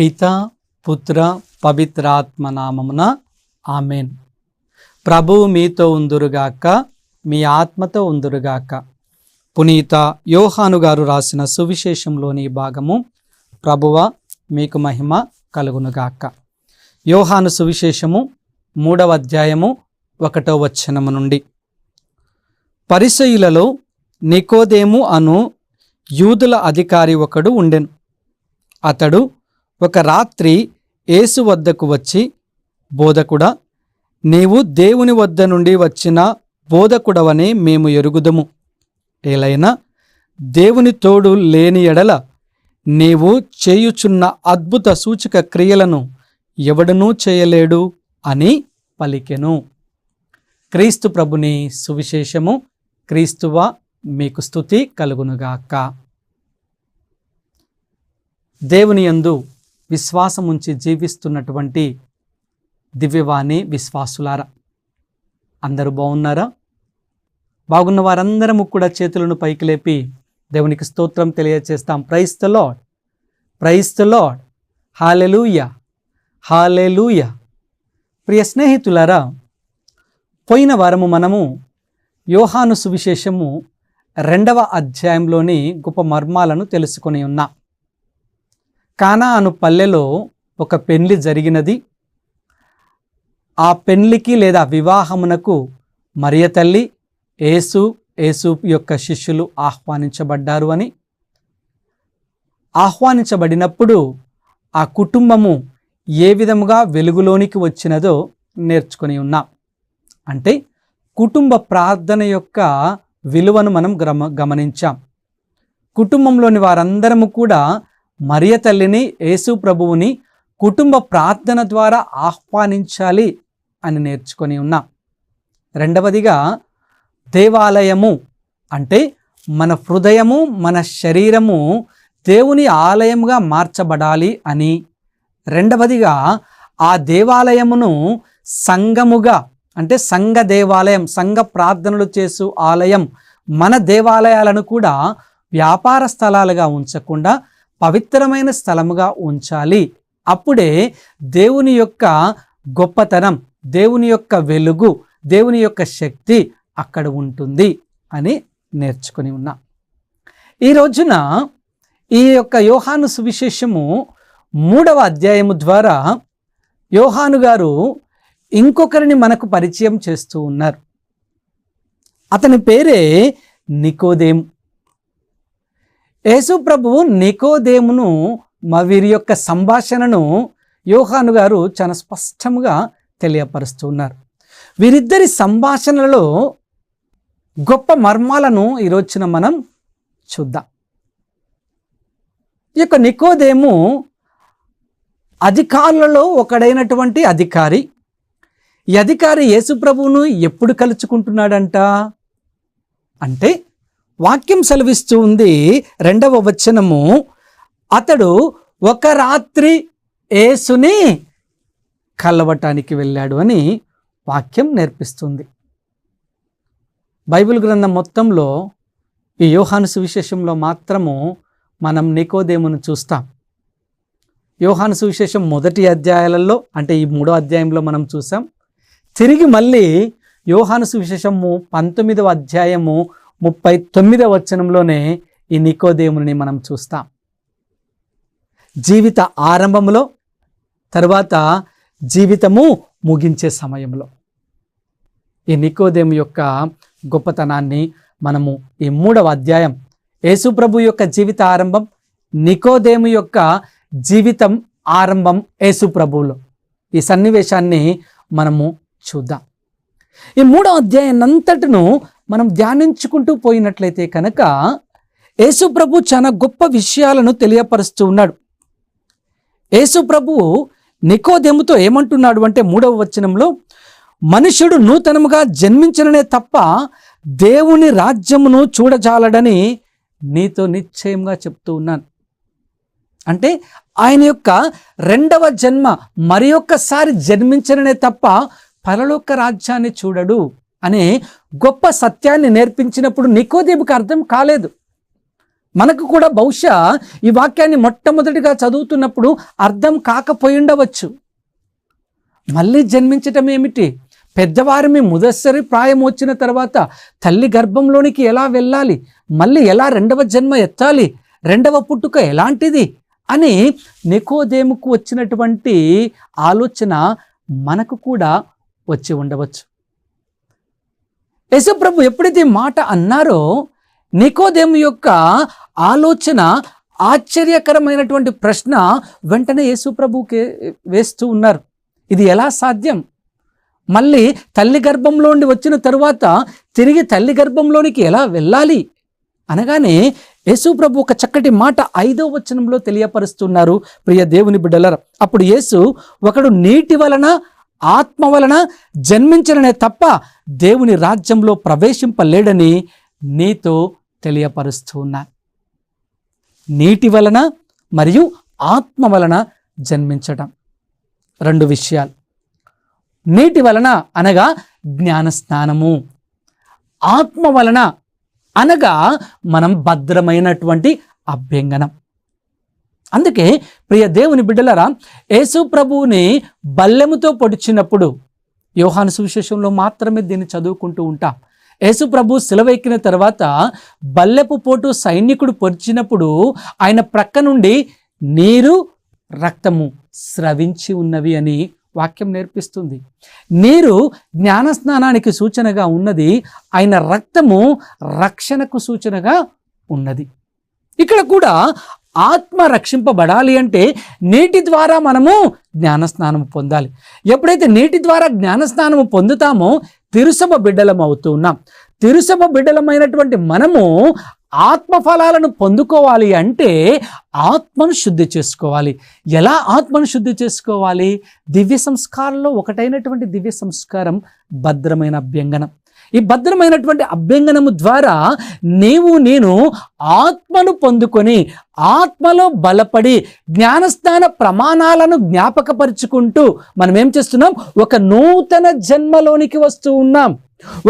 పిత పుత్ర పవిత్రాత్మ నామమున ఆమెన్. ప్రభువు మీతో ఉందురుగాక, మీ ఆత్మతో ఉందురుగాక. పునీత యోహాను గారు రాసిన సువిశేషంలోని భాగము. ప్రభువ మీకు మహిమ కలుగునుగాక. యోహాను సువిశేషము 3వ అధ్యాయము 1వ వచనము నుండి. పరిసయ్యులలో నికోదేము అను యూదుల అధికారి ఒకడు ఉండెను. అతడు ఒక రాత్రి యేసు వద్దకు వచ్చి, బోధకుడా, నీవు దేవుని వద్ద నుండి వచ్చిన బోధకుడవని మేము ఎరుగుదము. ఏలైనా దేవుని తోడు లేని ఎడల నీవు చేయుచున్న అద్భుత సూచక క్రియలను ఎవడనూ చేయలేడు అని పలికెను. క్రీస్తు ప్రభుని సువిశేషము. క్రీస్తువా మీకు స్తుతి కలుగునుగాక. దేవుని యందు విశ్వాసముంచి జీవిస్తున్నటువంటి దివ్యవాణి విశ్వాసులారా, అందరూ బాగున్నారా? బాగున్న వారందరము కూడా చేతులను పైకి లేపి దేవునికి స్తోత్రం తెలియజేస్తాం. Praise the lord, praise the lord, hallelujah, hallelujah. ప్రియ స్నేహితులారా, పోయిన వారము మనము యోహాను సువిశేషము 2వ అధ్యాయంలోని గొప్ప మర్మాలను తెలుసుకొని ఉన్నాం. కానా అను పల్లెలో ఒక పెళ్లి జరిగినది. ఆ పెళ్లికి లేదా వివాహమునకు మరియ తల్లి, యేసు యొక్క శిష్యులు ఆహ్వానించబడ్డారు అని, ఆహ్వానించబడినప్పుడు ఆ కుటుంబము ఏ విధముగా వెలుగులోనికి వచ్చినదో నేర్చుకొని ఉన్నాం. అంటే కుటుంబ ప్రార్థన యొక్క విలువను మనం గమనించాం. కుటుంబంలోని వారందరము కూడా మరియ తల్లిని, యేసు ప్రభువుని కుటుంబ ప్రార్థన ద్వారా ఆహ్వానించాలి అని నేర్చుకొని ఉన్నాం. రెండవదిగా, దేవాలయము అంటే మన హృదయము, మన శరీరము దేవుని ఆలయముగా మార్చబడాలి అని, రెండవదిగా ఆ దేవాలయమును సంఘముగా అంటే సంఘ దేవాలయం, సంఘ ప్రార్థనలు చేసు ఆలయం, మన దేవాలయాలను కూడా వ్యాపార స్థలాలుగా ఉంచకుండా పవిత్రమైన స్థలముగా ఉంచాలి. అప్పుడే దేవుని యొక్క గొప్పతనం, దేవుని యొక్క వెలుగు, దేవుని యొక్క శక్తి అక్కడ ఉంటుంది అని నేర్చుకొని ఉన్నాం. ఈ రోజున ఈ యొక్క యోహాను సువిశేషము 3వ అధ్యాయము ద్వారా యోహాను గారు ఇంకొకరిని మనకు పరిచయం చేస్తూ ఉన్నారు. అతని పేరే నికోదేము. యేసు ప్రభువు నికోదేమును వీరి యొక్క సంభాషణను యోహాను గారు చాలా స్పష్టంగా తెలియపరుస్తూ ఉన్నారు. వీరిద్దరి సంభాషణలలో గొప్ప మర్మాలను ఈరోజున మనం చూద్దాం. ఈ యొక్క నికోదేము అధికారులలో ఒకడైనటువంటి అధికారి. ఈ అధికారి యేసు ప్రభువును ఎప్పుడు కలుసుకుంటున్నాడంట అంటే, వాక్యం సెలవిస్తూ ఉంది 2వ వచనము, అతడు ఒక రాత్రి యేసుని కలవటానికి వెళ్ళాడు అని వాక్యం నేర్పిస్తుంది. బైబిల్ గ్రంథం మొత్తంలో ఈ యోహాను సువిశేషంలో మాత్రము మనం నికోదేమును చూస్తాం. యోహాను సువిశేషం 1 అధ్యాయాలలో అంటే ఈ 3వ అధ్యాయంలో మనం చూసాం. తిరిగి మళ్ళీ యోహాను సువిశేషము 19వ అధ్యాయము 39వ వచనంలోనే ఈ నికోదేముని మనం చూస్తాం. జీవిత ఆరంభంలో, తర్వాత జీవితము ముగించే సమయంలో ఈ నికోదేము యొక్క గొప్పతనాన్ని మనము ఈ 3వ అధ్యాయం, యేసు ప్రభు యొక్క జీవిత ఆరంభం, నికోదేము యొక్క జీవితం ఆరంభం యేసు ప్రభువులో, ఈ సన్నివేశాన్ని మనము చూద్దాం. ఈ 3వ అధ్యాయాన్నంతటిను మనం ధ్యానించుకుంటూ పోయినట్లయితే కనుక యేసు ప్రభు చాలా గొప్ప విషయాలను తెలియపరుస్తూ ఉన్నాడు. యేసు ప్రభువు నికోదేముతో ఏమంటున్నాడు అంటే 3వ వచనంలో, మనుషుడు నూతనముగా జన్మించననే తప్ప దేవుని రాజ్యమును చూడజాలడని నీతో నిశ్చయంగా చెప్తూ ఉన్నాను. అంటే ఆయన యొక్క 2వ జన్మ, మరి ఒక్కసారి జన్మించననే తప్ప పరలోక రాజ్యాన్ని చూడడు అనే గొప్ప సత్యాన్ని నేర్పించినప్పుడు నికోదేముకు అర్థం కాలేదు. మనకు కూడా బహుశా ఈ వాక్యాన్ని మొట్టమొదటిగా చదువుతున్నప్పుడు అర్థం కాకపోయి ఉండవచ్చు. మళ్ళీ జన్మించటం ఏమిటి? పెద్దవారిమి మొదటిసారి ప్రాయం వచ్చిన తర్వాత తల్లి గర్భంలోనికి ఎలా వెళ్ళాలి, మళ్ళీ ఎలా రెండవ జన్మ ఎత్తాలి, రెండవ పుట్టుక ఎలాంటిది అని నికోదేముకు వచ్చినటువంటి ఆలోచన మనకు కూడా వచ్చి ఉండవచ్చు. యేసుప్రభు ఎప్పుడైతే మాట అన్నారో నికోదేము యొక్క ఆలోచన, ఆశ్చర్యకరమైనటువంటి ప్రశ్న వెంటనే యేసుప్రభుకి వేస్తూ ఉన్నారు. ఇది ఎలా సాధ్యం? మళ్ళీ తల్లి గర్భంలోండి వచ్చిన తరువాత తిరిగి తల్లి గర్భంలోనికి ఎలా వెళ్ళాలి అనగానే యేసుప్రభు ఒక చక్కటి మాట 5వ వచనంలో తెలియపరుస్తున్నారు. ప్రియ దేవుని బిడ్డలారా, అప్పుడు యేసు, ఒకడు నీటి వలన ఆత్మ వలన జన్మించడనే తప్ప దేవుని రాజ్యంలో ప్రవేశింపలేడని నీతో తెలియపరుస్తూ ఉన్నా. నీటి వలన మరియు ఆత్మ వలన జన్మించడం 2 విషయాలు. నీటి వలన అనగా జ్ఞానస్నానము, ఆత్మ వలన అనగా మనం భద్రమైనటువంటి అభ్యంగనం. అందుకే ప్రియ దేవుని బిడ్డలారా, యేసు ప్రభువుని బల్లెముతో పొడిచినప్పుడు, యోహాను సువిశేషంలో మాత్రమే దీన్ని చదువుకుంటూ ఉంటాం. యేసు ప్రభు సిలువెక్కిన తర్వాత బల్లెపు పోటు సైనికుడు పొడిచినప్పుడు ఆయన ప్రక్క నుండి నీరు రక్తము స్రవించి ఉన్నవి అని వాక్యం నేర్పిస్తుంది. నీరు జ్ఞానస్నానానికి సూచనగా ఉన్నది, ఆయన రక్తము రక్షణకు సూచనగా ఉన్నది. ఇక్కడ కూడా ఆత్మ రక్షింపబడాలి అంటే నీటి ద్వారా మనము జ్ఞానస్నానము పొందాలి. ఎప్పుడైతే నీటి ద్వారా జ్ఞానస్నానము పొందుతామో తిరుసభ బిడ్డలం అవుతూ ఉన్నాం. తిరుసభ బిడ్డలమైనటువంటి మనము ఆత్మ ఫలాలను పొందుకోవాలి అంటే ఆత్మను శుద్ధి చేసుకోవాలి. ఎలా ఆత్మను శుద్ధి చేసుకోవాలి? దివ్య సంస్కారంలో ఒకటైనటువంటి దివ్య సంస్కారం భద్రమైన అభ్యంగనం. ఈ భద్రమైనటువంటి అభ్యంగనము ద్వారా నేను ఆత్మను పొందుకొని ఆత్మలో బలపడి జ్ఞానస్నాన ప్రమాణాలను జ్ఞాపకపరుచుకుంటూ మనం ఏం చేస్తున్నాం? ఒక నూతన జన్మలోనికి వస్తూ ఉన్నాం,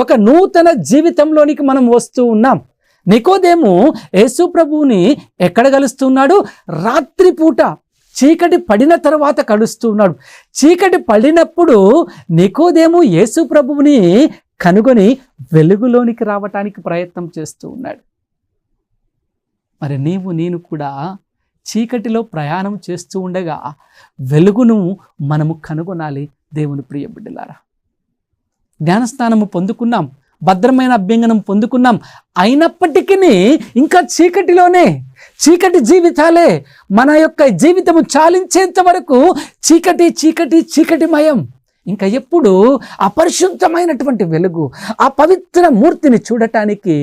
ఒక నూతన జీవితంలోనికి మనం వస్తూ ఉన్నాం. నికోదేము యేసు ప్రభువుని ఎక్కడ కలుస్తున్నాడు? రాత్రిపూట చీకటి పడిన తర్వాత కలుస్తున్నాడు. చీకటి పడినప్పుడు నికోదేము యేసు ప్రభువుని కనుగొని వెలుగులోనికి రావటానికి ప్రయత్నం చేస్తూ ఉన్నాడు. మరి నేను కూడా చీకటిలో ప్రయాణం చేస్తూ ఉండగా వెలుగును మనము కనుగొనాలి. దేవుని ప్రియ బిడ్డలారా, జ్ఞానస్నానము పొందుకున్నాం, భద్రమైన అభ్యంగనం పొందుకున్నాం, అయినప్పటికీ ఇంకా చీకటిలోనే, చీకటి జీవితాలే. మన యొక్క జీవితము చాలించేంత వరకు చీకటి చీకటి చీకటిమయం. ఇంకా ఎప్పుడు అపరిశుద్ధమైనటువంటి వెలుగు, ఆ పవిత్ర మూర్తిని చూడటానికి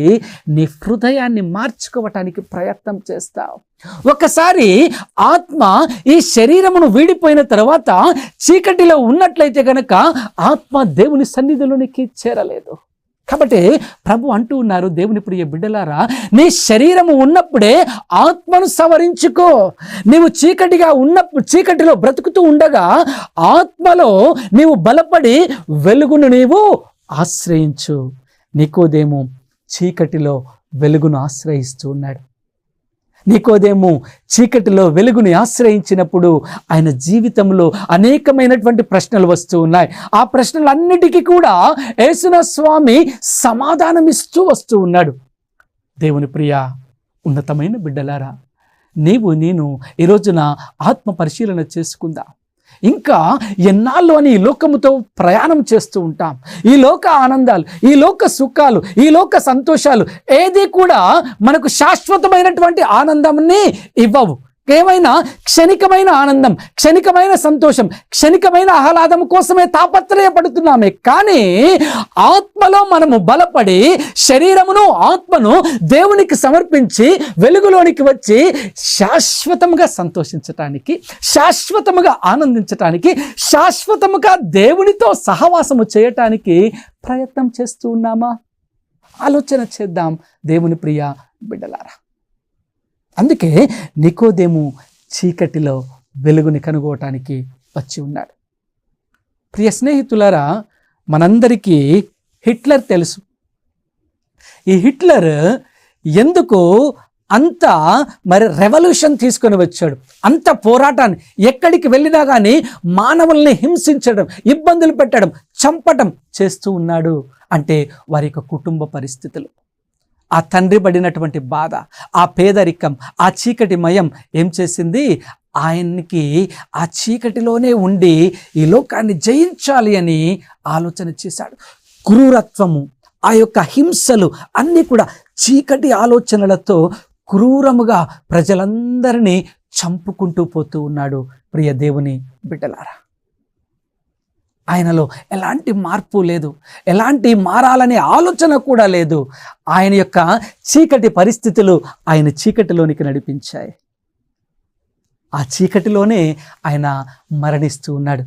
నీ హృదయాన్ని మార్చుకోవటానికి ప్రయత్నం చేస్తావు. ఒకసారి ఆత్మ ఈ శరీరమును వీడిపోయిన తర్వాత చీకటిలో ఉన్నట్లయితే గనక ఆత్మ దేవుని సన్నిధిలోనికి చేరలేదు. కాబట్టి ప్రభు అంటూ ఉన్నారు, దేవుని ప్రియ బిడ్డలారా, నీ శరీరము ఉన్నప్పుడే ఆత్మను సవరించుకో. నీవు చీకటిలో బ్రతుకుతూ ఉండగా ఆత్మలో నీవు బలపడి వెలుగును నీవు ఆశ్రయించు. నికోదేము చీకటిలో వెలుగును ఆశ్రయిస్తూ ఉన్నాడు. నికోదేము చీకటిలో వెలుగుని ఆశ్రయించినప్పుడు ఆయన జీవితంలో అనేకమైనటువంటి ప్రశ్నలు వస్తూ ఉన్నాయి. ఆ ప్రశ్నలన్నిటికీ కూడా యేసున స్వామి సమాధానం ఇస్తూ వస్తూ ఉన్నాడు. దేవుని ప్రియ ఉన్నతమైన బిడ్డలారా, నేను ఈ రోజున ఆత్మ పరిశీలన చేసుకుందాం. ఇంకా ఎన్నాళ్ళు అని ఈ లోకముతో ప్రయాణం చేస్తూ ఉంటాం. ఈ లోక ఆనందాలు, ఈ లోక సుఖాలు, ఈ లోక సంతోషాలు ఏది కూడా మనకు శాశ్వతమైనటువంటి ఆనందాన్ని ఇవ్వవు. ఏమైనా క్షణికమైన ఆనందం, క్షణికమైన సంతోషం, క్షణికమైన ఆహ్లాదం కోసమే తాపత్రయపడుతున్నామే. కానీ ఆత్మలో మనము బలపడి శరీరమును ఆత్మను దేవునికి సమర్పించి వెలుగులోనికి వచ్చి శాశ్వతముగా సంతోషించటానికి, శాశ్వతముగా ఆనందించటానికి, శాశ్వతముగా దేవునితో సహవాసము చేయటానికి ప్రయత్నం చేస్తూ ఉన్నామా? ఆలోచన చేద్దాం దేవుని ప్రియ బిడ్డలారా. అందుకే నికోదేము చీకటిలో వెలుగుని కనుగోవటానికి వచ్చి ఉన్నాడు. ప్రియ స్నేహితులారా, మనందరికీ హిట్లర్ తెలుసు. ఈ హిట్లర్ ఎందుకు అంత మరి రెవల్యూషన్ తీసుకొని వచ్చాడు. అంత పోరాటాన్ని, ఎక్కడికి వెళ్ళినా కానీ మానవుల్ని హింసించడం, ఇబ్బందులు పెట్టడం, చంపటం చేస్తూ ఉన్నాడు. అంటే వారి యొక్క కుటుంబ పరిస్థితులు, ఆ తండ్రి పడినటువంటి బాధ, ఆ పేదరికం, ఆ చీకటి మయం ఏం చేసింది, ఆయనకి ఆ చీకటిలోనే ఉండి ఈ లోకాన్ని జయించాలి అని ఆలోచన చేశాడు. క్రూరత్వము, ఆ యొక్క హింసలు అన్నీ కూడా చీకటి ఆలోచనలతో క్రూరముగా ప్రజలందరినీ చంపుకుంటూ పోతూ ఉన్నాడు. ప్రియ దేవుని బిడ్డలారా, ఆయనలో ఎలాంటి మార్పు లేదు, ఎలాంటి మారాలనే ఆలోచన కూడా లేదు. ఆయన యొక్క చీకటి పరిస్థితులు ఆయన చీకటిలోనికి నడిపించాయి. ఆ చీకటిలోనే ఆయన మరణిస్తూ ఉన్నాడు.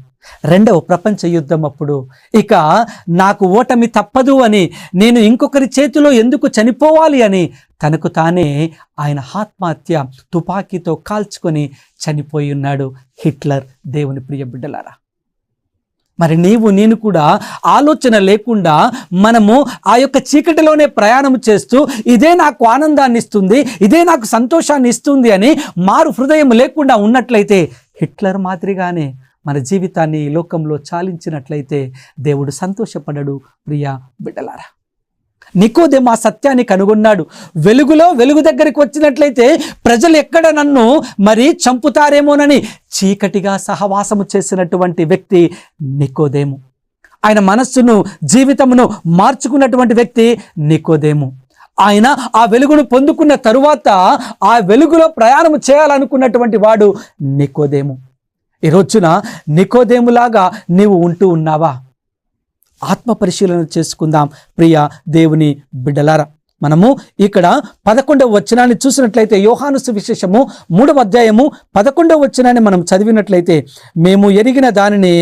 రెండవ ప్రపంచ యుద్ధం అప్పుడు ఇక నాకు ఓటమి తప్పదు అని, నేను ఇంకొకరి చేతిలో ఎందుకు చనిపోవాలి అని తనకు తానే ఆయన ఆత్మహత్య తుపాకీతో కాల్చుకొని చనిపోయి ఉన్నాడు హిట్లర్. దేవుని ప్రియ బిడ్డలారా, మరి నేను కూడా ఆలోచన లేకుండా మనము ఆ యొక్క చీకటిలోనే ప్రయాణం చేస్తూ ఇదే నాకు ఆనందాన్ని ఇస్తుంది, ఇదే నాకు సంతోషాన్ని ఇస్తుంది అని మారు హృదయం లేకుండా ఉన్నట్లయితే, హిట్లర్ మాదిరిగానే మన జీవితాన్ని ఈ లోకంలో చాలించినట్లయితే దేవుడు సంతోషపడడు. ప్రియ బిడ్డలారా, నికోదేము ఆ సత్యాన్ని కనుగొన్నాడు. వెలుగు దగ్గరికి వచ్చినట్లయితే ప్రజలు ఎక్కడ నన్ను మరి చంపుతారేమోనని చీకటిగా సహవాసము చేసినటువంటి వ్యక్తి నికోదేము. ఆయన మనస్సును, జీవితమును మార్చుకున్నటువంటి వ్యక్తి నికోదేము. ఆయన ఆ వెలుగును పొందుకున్న తరువాత ఆ వెలుగులో ప్రయాణం చేయాలనుకున్నటువంటి వాడు నికోదేము. ఈ రోజున నికోదేములాగా నీవు ఉంటూ ఉన్నావా? ఆత్మ పరిశీలన చేసుకుందాం ప్రియ దేవుని బిడ్డలారా. మనము ఇక్కడ 11వ వచనాన్ని చూసినట్లయితే, యోహాను సువిశేషము 3వ అధ్యాయము 11వ వచనాన్ని మనం చదివినట్లయితే, మేము ఎరిగిన దానిని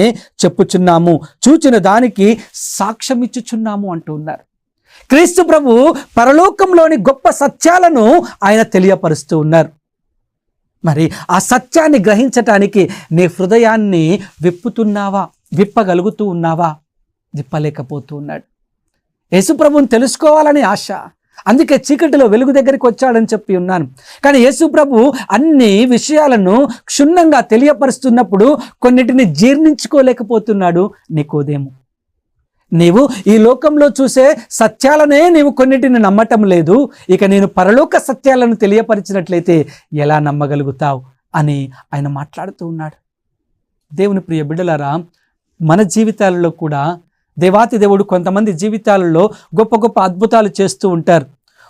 చెప్పుచున్నాము, చూచిన దానికి సాక్ష్యం ఇచ్చుచున్నాము అంటూ ఉన్నారు. క్రీస్తు ప్రభు పరలోకంలోని గొప్ప సత్యాలను ఆయన తెలియపరుస్తూ ఉన్నారు. మరి ఆ సత్యాన్ని గ్రహించటానికి నీ హృదయాన్ని విప్పగలుగుతూ ఉన్నావా? విప్పలేకపోతూ ఉన్నాడు. యేసుప్రభుని తెలుసుకోవాలని ఆశ, అందుకే చీకటిలో వెలుగు దగ్గరికి వచ్చాడని చెప్పి ఉన్నాను. కానీ యేసుప్రభు అన్ని విషయాలను క్షుణ్ణంగా తెలియపరుస్తున్నప్పుడు కొన్నిటిని జీర్ణించుకోలేకపోతున్నాడు నికోదేము. నీవు ఈ లోకంలో చూసే సత్యాలనే నీవు కొన్నిటిని నమ్మటం లేదు, ఇక నేను పరలోక సత్యాలను తెలియపరిచినట్లయితే ఎలా నమ్మగలుగుతావు అని ఆయన మాట్లాడుతూ ఉన్నాడు. దేవుని ప్రియ బిడ్డలారా, మన జీవితాలలో కూడా దేవాతి దేవుడు కొంతమంది జీవితాలలో గొప్ప గొప్ప అద్భుతాలు చేస్తూ ఉంటారు.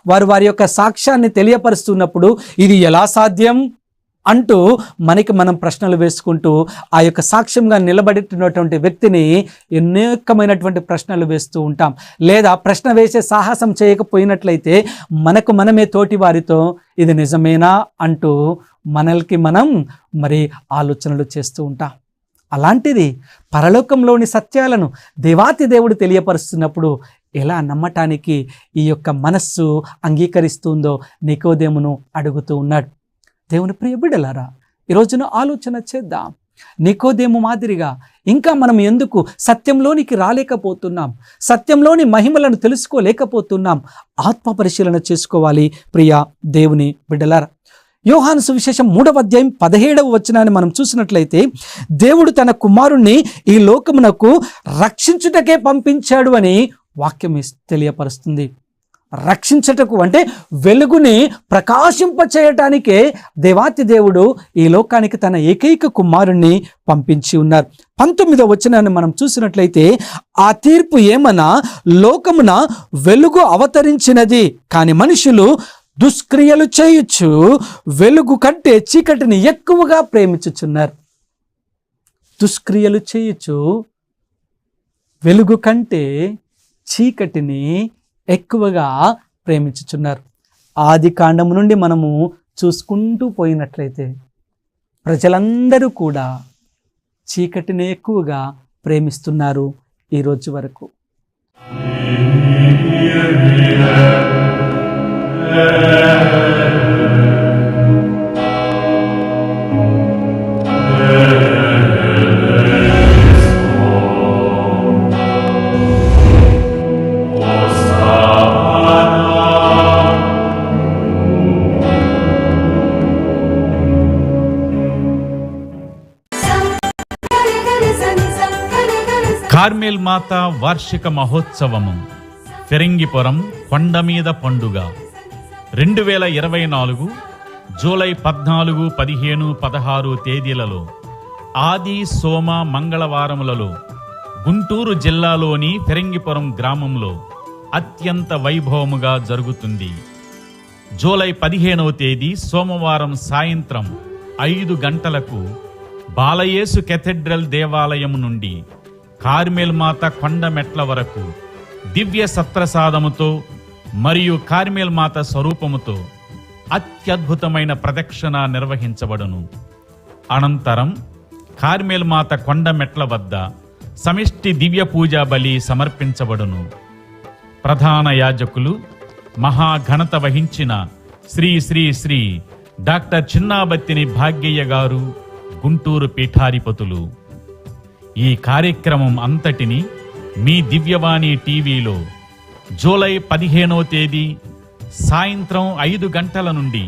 వారి యొక్క సాక్ష్యాన్ని తెలియపరుస్తున్నప్పుడు ఇది ఎలా సాధ్యం అంటూ మనం ప్రశ్నలు వేసుకుంటూ ఆ యొక్క సాక్ష్యంగా నిలబడుతున్నటువంటి వ్యక్తిని అనేకమైనటువంటి ప్రశ్నలు వేస్తూ ఉంటాం. లేదా ప్రశ్న వేసే సాహసం చేయకపోయినట్లయితే మనమే తోటి వారితో ఇది నిజమేనా అంటూ మనం మరి ఆలోచనలు చేస్తూ ఉంటాం. అలాంటిది పరలోకంలోని సత్యాలను దేవాతి దేవుడు తెలియపరుస్తున్నప్పుడు ఎలా నమ్మటానికి ఈ యొక్క మనస్సు అంగీకరిస్తుందో నికోదేమును అడుగుతూ ఉన్నాడు. దేవుని ప్రియ బిడ్డలారా, ఈరోజున ఆలోచన చేద్దాం. నికోదేము మాదిరిగా ఇంకా మనం ఎందుకు సత్యంలోనికి రాలేకపోతున్నాం? సత్యంలోని మహిమలను తెలుసుకోలేకపోతున్నాం? ఆత్మ పరిశీలన చేసుకోవాలి ప్రియ దేవుని బిడ్డలారా. యోహాను సువిశేషం 3వ అధ్యాయం 17వ వచనాన్ని మనం చూసినట్లయితే, దేవుడు తన కుమారుణ్ణి ఈ లోకమునకు రక్షించుటకే పంపించాడు అని వాక్యం తెలియపరుస్తుంది. రక్షించటకు అంటే వెలుగుని ప్రకాశింపచేయటానికే దేవాతి దేవుడు ఈ లోకానికి తన ఏకైక కుమారుణ్ణి పంపించి ఉన్నారు. 19వ వచనాన్ని మనం చూసినట్లయితే, ఆ తీర్పు ఏమన్నా లోకమున వెలుగు అవతరించినది, కానీ మనుషులు దుష్క్రియలు చేయొచ్చు వెలుగు కంటే చీకటిని ఎక్కువగా ప్రేమించుచున్నారు. దుష్క్రియలు చేయొచ్చు వెలుగు కంటే చీకటిని ఎక్కువగా ప్రేమించుచున్నారు. ఆది కాండము నుండి మనము చూసుకుంటూ పోయినట్లయితే ప్రజలందరూ కూడా చీకటిని ఎక్కువగా ప్రేమిస్తున్నారు ఈ రోజు వరకు. కార్మెల్ మాత వార్షిక మహోత్సవము ఫిరంగిపురం కొండమీద పండుగ 2024 జూలై 14, 15, 16 తేదీలలో ఆది, సోమ, మంగళవారములలో గుంటూరు జిల్లాలోని ఫిరంగిపురం గ్రామంలో అత్యంత వైభవముగా జరుగుతుంది. జూలై 15వ తేదీ సోమవారం సాయంత్రం 5 గంటలకు బాలయేసు కేథడ్రల్ దేవాలయం నుండి కార్మెల్ మాత కొండ మెట్ల వరకు దివ్య సత్రసాదముతో మరియు కార్మెల్ మాత స్వరూపముతో అత్యద్భుతమైన ప్రదక్షిణ నిర్వహించబడును. అనంతరం కార్మెల్ మాత కొండ మెట్ల వద్ద సమిష్టి దివ్య పూజా బలి సమర్పించబడును. ప్రధాన యాజకులు మహాఘనత వహించిన శ్రీ శ్రీ శ్రీ డాక్టర్ చిన్నాబత్తిని భాగ్యయ్య గారు, గుంటూరు పీఠాధిపతులు. ఈ కార్యక్రమం అంతటిని మీ దివ్యవాణి టీవీలో జూలై 15వ తేదీ సాయంత్రం 5 గంటల నుండి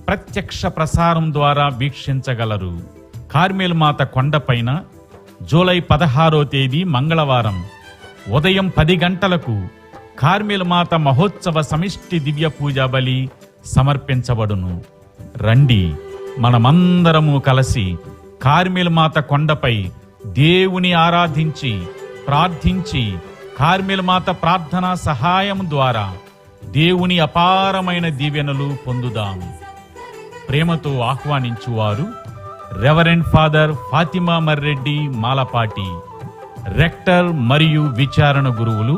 ప్రత్యక్ష ప్రసారం ద్వారా వీక్షించగలరు. కార్మెల్ మాత కొండపైన జూలై 16వ తేదీ మంగళవారం ఉదయం 10 గంటలకు కార్మెల్ మాత మహోత్సవ సమిష్టి దివ్య పూజా బలి సమర్పించబడును. రండి, మనమందరము కలిసి కార్మెల్ మాత కొండపై దేవుని ఆరాధించి ప్రార్థించి కార్మెల్ మాత ప్రార్థనా సహాయం ద్వారా దేవుని అపారమైన దీవెనలు పొందుదాం. ప్రేమతో ఆహ్వానించువారు reverend father Fatima Marreddy Malapati, rector మరియు విచారణ గురువులు,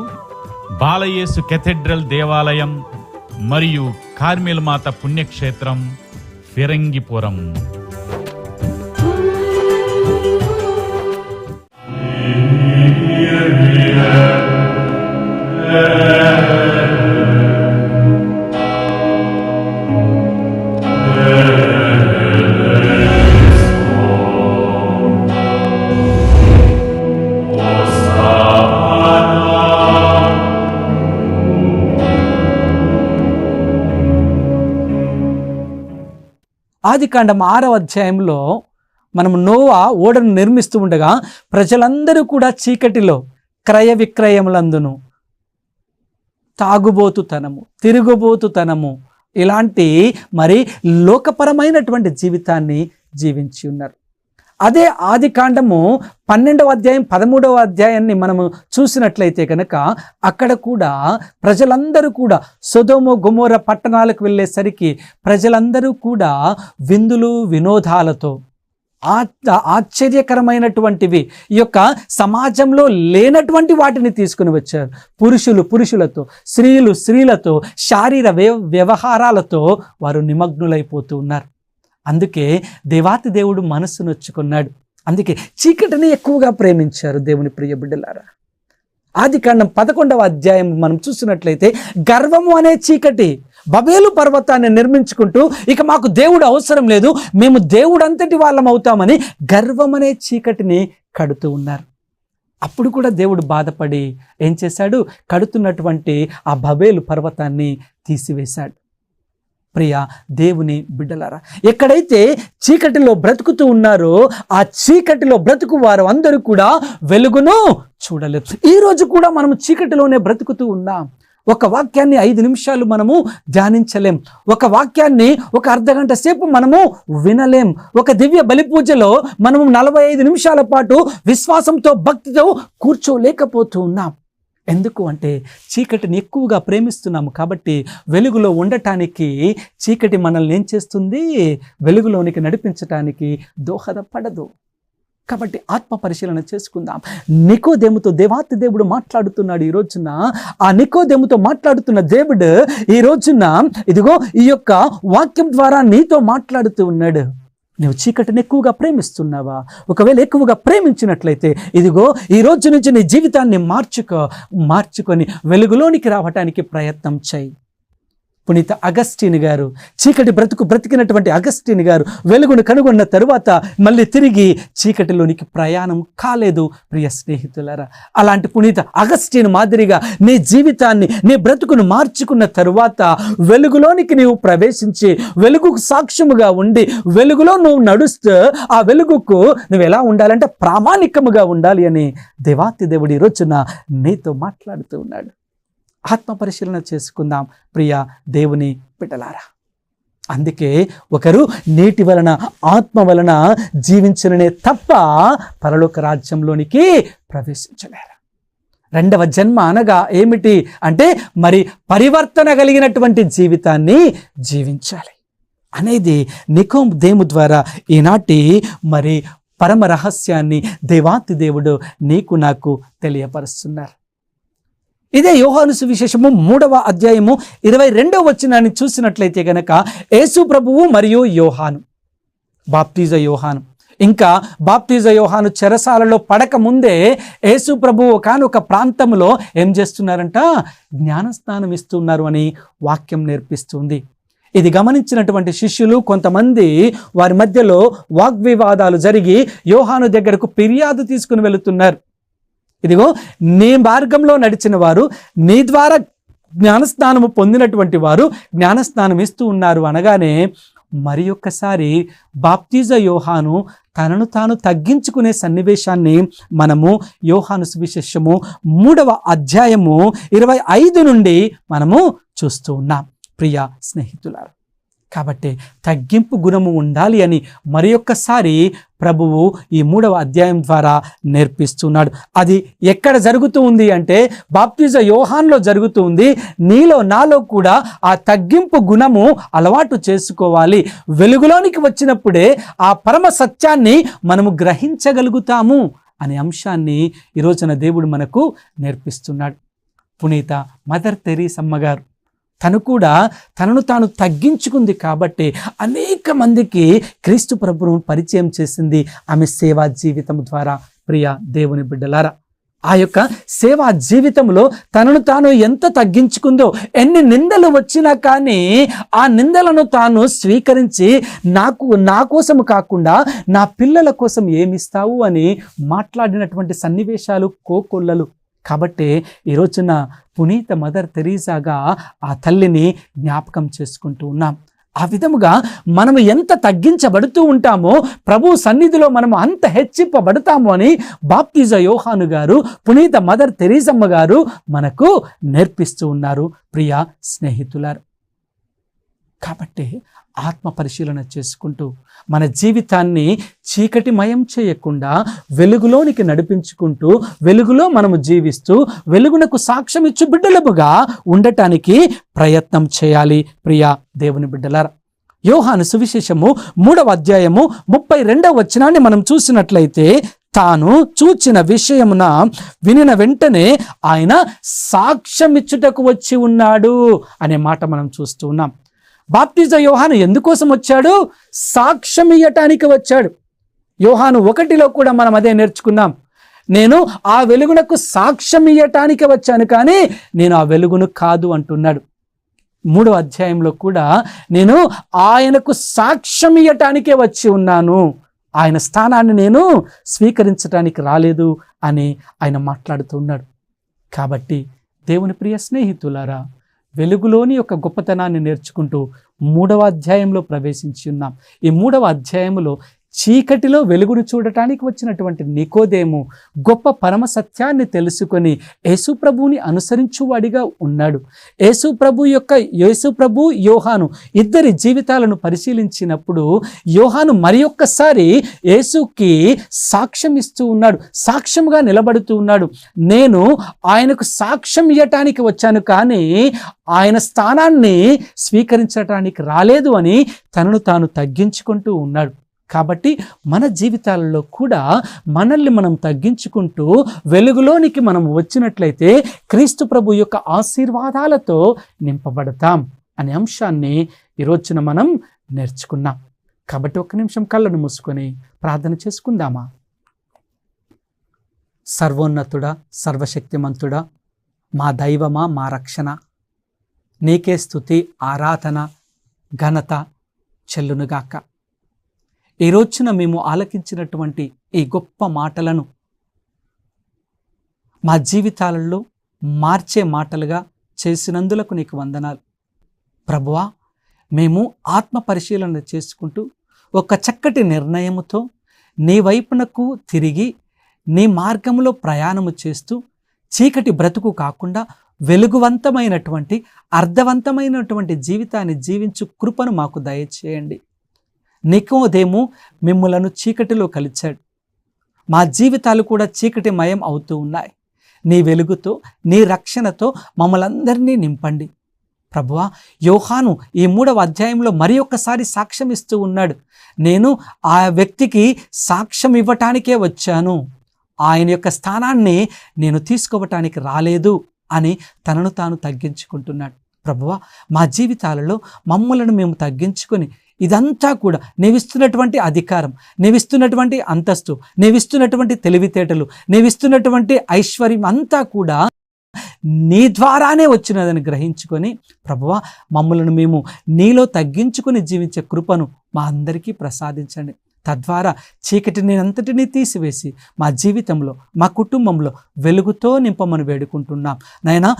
బాలయేసు కేథడ్రల్ దేవాలయం మరియు కార్మెల్ మాత పుణ్యక్షేత్రం ఫిరంగిపురం. ఆదికాండం 6వ అధ్యాయంలో మనం నోవా ఓడను నిర్మిస్తూ ఉండగా ప్రజలందరూ కూడా చీకటిలో క్రయ విక్రయములందును, తాగుబోతుతనము, తిరుగుబోతుతనము ఇలాంటి మరి లోకపరమైనటువంటి జీవితాన్ని జీవించి ఉన్నారు. అదే ఆదికాండము 12వ అధ్యాయం 13వ అధ్యాయాన్ని మనము చూసినట్లయితే కనుక అక్కడ కూడా ప్రజలందరూ కూడా సొదొమ గొమొర్రా పట్టణాలకు వెళ్ళేసరికి ప్రజలందరూ కూడా విందులు వినోదాలతో ఆశ్చర్యకరమైనటువంటివి ఈ యొక్క సమాజంలో లేనటువంటి వాటిని తీసుకుని వచ్చారు. పురుషులు పురుషులతో, స్త్రీలు స్త్రీలతో, శారీర వ్యవహారాలతో వారు నిమగ్నులైపోతూ ఉన్నారు. అందుకే దేవాతి దేవుడు మనస్సు నొచ్చుకున్నాడు. అందుకే చీకటిని ఎక్కువగా ప్రేమించారు దేవుని ప్రియ బిడ్డలారా. ఆదికాండం 11వ అధ్యాయం మనం చూసినట్లయితే గర్వము అనే చీకటి బబేలు పర్వతాన్ని నిర్మించుకుంటూ ఇక మాకు దేవుడు అవసరం లేదు, మేము దేవుడు అంతటి వాళ్ళం అవుతామని గర్వం అనే చీకటిని కడుతూ ఉన్నారు. అప్పుడు కూడా దేవుడు బాధపడి ఏం చేశాడు? కడుతున్నటువంటి ఆ బబేలు పర్వతాన్ని తీసివేశాడు. ప్రియ దేవుని బిడ్డలారా, ఎక్కడైతే చీకటిలో బ్రతుకుతూ ఉన్నారో ఆ చీకటిలో బ్రతుకు వారు అందరూ కూడా వెలుగును చూడలేదు. ఈరోజు కూడా మనము చీకటిలోనే బ్రతుకుతూ ఉన్నాం. ఒక వాక్యాన్ని 5 నిమిషాలు మనము ధ్యానించలేం. ఒక వాక్యాన్ని ఒక అర్ధగంట సేపు మనము వినలేం. ఒక దివ్య బలి పూజలో మనము 45 నిమిషాల పాటు విశ్వాసంతో భక్తితో కూర్చోలేకపోతూ ఉన్నాం. ఎందుకు అంటే చీకటిని ఎక్కువగా ప్రేమిస్తున్నాము కాబట్టి. వెలుగులో ఉండటానికి చీకటి మనల్ని ఏం చేస్తుంది? వెలుగులోనికి నడిపించటానికి దోహదపడదు. కాబట్టి ఆత్మ పరిశీలన చేసుకుందాం. నికోదేముతో దేవాతి దేవుడు మాట్లాడుతున్నాడు ఈ రోజున. ఆ నికోదేముతో మాట్లాడుతున్న దేవుడు ఈ రోజున ఇదిగో ఈ యొక్క వాక్యం ద్వారా నీతో మాట్లాడుతూ ఉన్నాడు. నువ్వు చీకటిని ఎక్కువగా ప్రేమిస్తున్నావా? ఒకవేళ ఎక్కువగా ప్రేమించినట్లయితే ఇదిగో ఈ రోజు నుంచి నీ జీవితాన్ని మార్చుకొని వెలుగులోనికి రావటానికి ప్రయత్నం చేయి. పునీత అగస్టిన్ గారు, చీకటి బ్రతికినటువంటి అగస్టిన్ గారు వెలుగును కనుగొన్న తరువాత మళ్ళీ తిరిగి చీకటిలోనికి ప్రయాణం కాలేదు. ప్రియ స్నేహితులారా, అలాంటి పునీత అగస్టిన్ మాదిరిగా నీ జీవితాన్ని, నీ బ్రతుకును మార్చుకున్న తరువాత వెలుగులోనికి నీవు ప్రవేశించి వెలుగుకు సాక్ష్యముగా ఉండి వెలుగులో నువ్వు నడుస్తూ ఆ వెలుగుకు నువ్వు ఎలా ఉండాలంటే ప్రామాణికముగా ఉండాలి అని దేవాతి దేవుడు ఈ రోజున నీతో మాట్లాడుతూ ఉన్నాడు. ఆత్మ పరిశీలన చేసుకుందాం ప్రియ దేవుని బిడ్డలారా. అందుకే ఒకరు నీటి వలన ఆత్మ వలన జీవించననే తప్ప పరలోక రాజ్యంలోనికి ప్రవేశించలేరు. రెండవ జన్మ అనగా ఏమిటి అంటే మరి పరివర్తన కలిగినటువంటి జీవితాన్ని జీవించాలి అనేది నికోదేము ద్వారా ఈనాటి మరి పరమ రహస్యాన్ని దేవాతి దేవుడు నీకు నాకు తెలియపరుస్తున్నారు. ఇదే యోహాను సువిశేషము 3వ అధ్యాయము 22వ వచనాన్ని చూసినట్లయితే గనక యేసు ప్రభువు మరియు యోహాను, బాప్తిజ యోహాను, ఇంకా బాప్తిజ యోహాను చెరసాలలో పడక ముందే యేసు ప్రభువు ఒకానొక ప్రాంతంలో ఏం చేస్తున్నారంట, జ్ఞానస్నానం ఇస్తున్నారు అని వాక్యం నేర్పిస్తుంది. ఇది గమనించినటువంటి శిష్యులు కొంతమంది వారి మధ్యలో వాగ్వివాదాలు జరిగి యోహాను దగ్గరకు ఫిర్యాదు తీసుకుని వెళుతున్నారు. ఇదిగో నీ మార్గంలో నడిచిన వారు, నీ ద్వారా జ్ఞానస్నానము పొందినటువంటి వారు జ్ఞానస్నానం ఇస్తూ ఉన్నారు అనగానే మరి ఒక్కసారి బాప్తిజ యోహాను తనను తాను తగ్గించుకునే సన్నివేశాన్ని మనము యోహాను సువిశేషము 3వ అధ్యాయము 25 నుండి మనము చూస్తూ ఉన్నాం ప్రియ స్నేహితులారా. కాబట్టి తగ్గింపు గుణము ఉండాలి అని మరి ఒక్కసారి ప్రభువు ఈ 3వ అధ్యాయం ద్వారా నేర్పిస్తున్నాడు. అది ఎక్కడ జరుగుతూ ఉంది అంటే బాప్తిజ యోహాన్లో జరుగుతూ ఉంది. నీలో నాలో కూడా ఆ తగ్గింపు గుణము అలవాటు చేసుకోవాలి. వెలుగులోనికి వచ్చినప్పుడే ఆ పరమ సత్యాన్ని మనము గ్రహించగలుగుతాము అనే అంశాన్ని ఈరోజున దేవుడు మనకు నేర్పిస్తున్నాడు. పునీత మదర్ తెరీసమ్మ గారు తను కూడా తనను తాను తగ్గించుకుంది కాబట్టి అనేక మందికి క్రీస్తు ప్రభువును పరిచయం చేసింది ఆమె సేవా జీవితం ద్వారా. ప్రియ దేవుని బిడ్డలారా, ఆ యొక్క సేవా జీవితంలో తనను తాను ఎంత తగ్గించుకుందో, ఎన్ని నిందలు వచ్చినా కానీ ఆ నిందలను తాను స్వీకరించి నా కోసము కాకుండా నా పిల్లల కోసం ఏమిస్తావు అని మాట్లాడినటువంటి సన్నివేశాలు కోకొల్లలు. కాబట్టి ఈ రోజున పునీత మదర్ తెరీసాగా ఆ తల్లిని జ్ఞాపకం చేసుకుంటూ ఉన్నాం. ఆ విధముగా మనము ఎంత తగ్గించబడుతూ ఉంటామో ప్రభు సన్నిధిలో మనము అంత హెచ్చింపబడతాము అని బాప్తిజ యోహాను గారు, పునీత మదర్ తెరీసమ్మ గారు మనకు నేర్పిస్తూ ఉన్నారు ప్రియ స్నేహితులారు. కాబట్టి ఆత్మ పరిశీలన చేసుకుంటూ మన జీవితాన్ని చీకటిమయం చేయకుండా వెలుగులోనికి నడిపించుకుంటూ వెలుగులో మనము జీవిస్తూ వెలుగునకు సాక్ష్యం ఇచ్చు బిడ్డలముగా ఉండటానికి ప్రయత్నం చేయాలి ప్రియ దేవుని బిడ్డలారా. యోహాను సువిశేషము 3వ అధ్యాయము 32వ వచనాన్ని మనం చూసినట్లయితే తాను చూచిన విషయమున వినిన వెంటనే ఆయన సాక్ష్యమిచ్చుటకు వచ్చి ఉన్నాడు అనే మాట మనం చూస్తూ ఉన్నాం. బాప్తిజ యోహాను ఎందుకోసం వచ్చాడు? సాక్ష్యం ఇయ్యటానికి వచ్చాడు. యోహాను 1లో కూడా మనం అదే నేర్చుకున్నాం. నేను ఆ వెలుగునకు సాక్ష్యం ఇయ్యటానికి వచ్చాను కానీ నేను ఆ వెలుగును కాదు అంటున్నాడు. 3వ అధ్యాయంలో కూడా నేను ఆయనకు సాక్ష్యం ఇయ్యటానికే వచ్చి ఉన్నాను, ఆయన స్థానాన్ని నేను స్వీకరించడానికి రాలేదు అని ఆయన మాట్లాడుతున్నాడు. కాబట్టి దేవుని ప్రియ స్నేహితులారా, వెలుగులోని యొక్క గొప్పతనాన్ని నేర్చుకుంటూ 3వ అధ్యాయంలో ప్రవేశించి ఉన్నాం. ఈ 3వ అధ్యాయంలో చీకటిలో వెలుగును చూడటానికి వచ్చినటువంటి నికోదేము గొప్ప పరమ సత్యాన్ని తెలుసుకొని యేసు ప్రభువుని అనుసరించువాడిగా ఉన్నాడు. యేసు ప్రభు యోహాను ఇద్దరి జీవితాలను పరిశీలించినప్పుడు యోహాను మరి ఒక్కసారి యేసుకి సాక్ష్యం ఇస్తూ ఉన్నాడు, సాక్ష్యంగా నిలబడుతూ ఉన్నాడు. నేను ఆయనకు సాక్ష్యం ఇవ్వటానికి వచ్చాను కానీ ఆయన స్థానాన్ని స్వీకరించడానికి రాలేదు అని తనను తాను తగ్గించుకుంటూ ఉన్నాడు. కాబట్టి మన జీవితాలలో కూడా మనల్ని మనం తగ్గించుకుంటూ వెలుగులోనికి మనం వచ్చినట్లయితే క్రీస్తు ప్రభు యొక్క ఆశీర్వాదాలతో నింపబడతాం అనే అంశాన్ని ఈరోజున మనం నేర్చుకున్నాం. కాబట్టి 1 నిమిషం కళ్ళను మూసుకొని ప్రార్థన చేసుకుందామా. సర్వోన్నతుడా, సర్వశక్తిమంతుడా, మా దైవమా, మా రక్షణ, నీకే స్తుతి, ఆరాధన, ఘనత చెల్లునుగాక. ఈ రోజున మేము ఆలకించినటువంటి ఈ గొప్ప మాటలను మా జీవితాలలో మార్చే మాటలుగా చేసినందులకు నీకు వందనాలు ప్రభువా. మేము ఆత్మ పరిశీలన చేసుకుంటూ ఒక చక్కటి నిర్ణయముతో నీ వైపునకు తిరిగి నీ మార్గంలో ప్రయాణము చేస్తూ చీకటి బ్రతుకు కాకుండా వెలుగువంతమైనటువంటి అర్థవంతమైనటువంటి జీవితాన్ని జీవించు కృపను మాకు దయచేయండి. నికోదేము మిమ్ములను చీకటిలో కలిచాడు. మా జీవితాలు కూడా చీకటిమయం అవుతూ ఉన్నాయి. నీ వెలుగుతో, నీ రక్షణతో మమ్మల్ని అందరినీ నింపండి ప్రభువా. యోహాను ఈ 3వ అధ్యాయంలో మరి ఒక్కసారి సాక్ష్యం ఇస్తూ ఉన్నాడు. నేను ఆ వ్యక్తికి సాక్ష్యం ఇవ్వటానికే వచ్చాను, ఆయన యొక్క స్థానాన్ని నేను తీసుకోవటానికి రాలేదు అని తనను తాను తగ్గించుకుంటున్నాడు. ప్రభువా, మా జీవితాలలో మమ్మలను మేము తగ్గించుకొని ఇదంతా కూడా నీవిస్తున్నటువంటి అధికారం, నీవిస్తున్నటువంటి అంతస్తు, నీవిస్తున్నటువంటి తెలివితేటలు, నీవిస్తున్నటువంటి ఐశ్వర్యం అంతా కూడా నీ ద్వారానే వచ్చినదని గ్రహించుకొని ప్రభువా, మమ్మలను మేము నీలో తగ్గించుకొని జీవించే కృపను మా అందరికీ ప్రసాదించండి. తద్వారా చీకటిని అంతటినీ తీసివేసి మా జీవితంలో, మా కుటుంబంలో వెలుగుతో నింపమని వేడుకుంటున్నాం. నాయనా,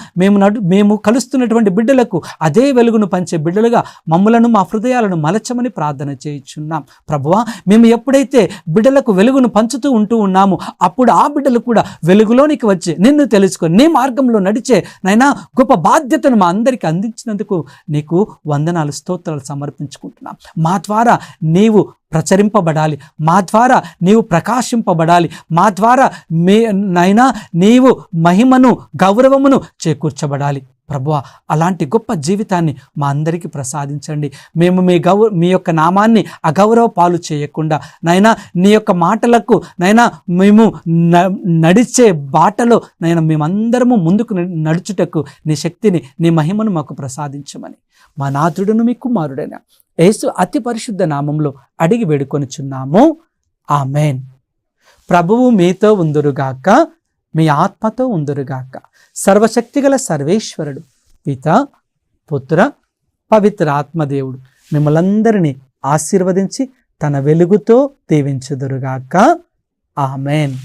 మేము కలుస్తున్నటువంటి బిడ్డలకు అదే వెలుగును పంచే బిడ్డలుగా మమ్మలను, మా హృదయాలను మలచమని ప్రార్థన చేయుచున్నాం. ప్రభువా, మేము ఎప్పుడైతే బిడ్డలకు వెలుగును పంచుతూ ఉంటూ ఉన్నామో అప్పుడు ఆ బిడ్డలు కూడా వెలుగులోనికి వచ్చి నిన్ను తెలుసుకొని నీ మార్గంలో నడిచే నాయనా గొప్ప బాధ్యతను మా అందరికీ అందించినందుకు నీకు వందనాలు, స్తోత్రాలు సమర్పించుకుంటున్నాం. మా ద్వారా నీవు ప్రచరింపబడాలి, మా ద్వారా నీవు ప్రకాశింపబడాలి, మా ద్వారా నైనా నీవు మహిమను, గౌరవమును చేకూర్చబడాలి. ప్రభువా, అలాంటి గొప్ప జీవితాన్ని మా అందరికీ ప్రసాదించండి. మేము మీ యొక్క నామాన్ని అగౌరవ పాలు చేయకుండా నైనా నీ యొక్క మాటలకు నైనా మేము నడిచే బాటలో నైనా మేమందరము ముందుకు నడుచుటకు నీ శక్తిని, నీ మహిమను మాకు ప్రసాదించమని మా నాథుడును మీ కుమారుడైన యేసు అతి పరిశుద్ధ నామంలో అడిగి వేడుకొనుచున్నాము. ఆమెన్. ప్రభువు మీతో ఉందురుగాక, మీ ఆత్మతో ఉందురుగాక. సర్వశక్తిగల సర్వేశ్వరుడు పిత, పుత్ర, పవిత్ర ఆత్మదేవుడు మిమ్మలందరినీ ఆశీర్వదించి తన వెలుగుతో దీవించుదురుగాక. ఆమెన్.